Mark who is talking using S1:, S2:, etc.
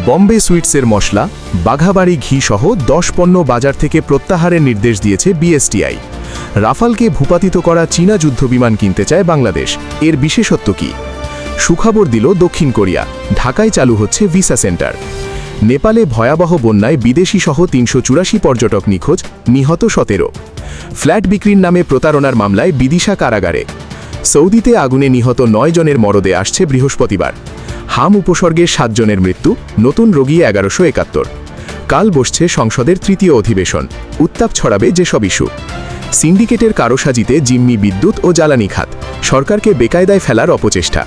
S1: বম্বে সুইটসের মশলা, বাঘাবাড়ি ঘি সহ 10 পণ্য বাজার থেকে প্রত্যাহারের নির্দেশ দিয়েছে বিএসটিআই। রাফালকে ভূপাতিত করা চীনা যুদ্ধবিমান কিনতে চায় বাংলাদেশ। এর বিশেষত্ব কি? সুখবর দিল দক্ষিণ কোরিয়া, ঢাকায় চালু হচ্ছে ভিসা সেন্টার। নেপালে ভয়াবহ বন্যায় বিদেশি সহ 384 পর্যটক নিখোঁজ, নিহত 17। ফ্ল্যাট বিক্রির নামে প্রতারণার মামলায় বিদিশা কারাগারে। সৌদিতে আগুনে নিহত 9 জনের মরদে আসছে বৃহস্পতিবার। হাম উপসর্গে 7 জনের মৃত্যু, নতুন রোগী 1171। কাল বসছে সংসদের তৃতীয় অধিবেশন, উত্তাপ ছড়াবে যেসব ইস্যু। সিন্ডিকেটের কারসাজিতে জিম্মি বিদ্যুৎ ও জ্বালানি খাত, সরকারকে বেকায়দায় ফেলার অপচেষ্টা।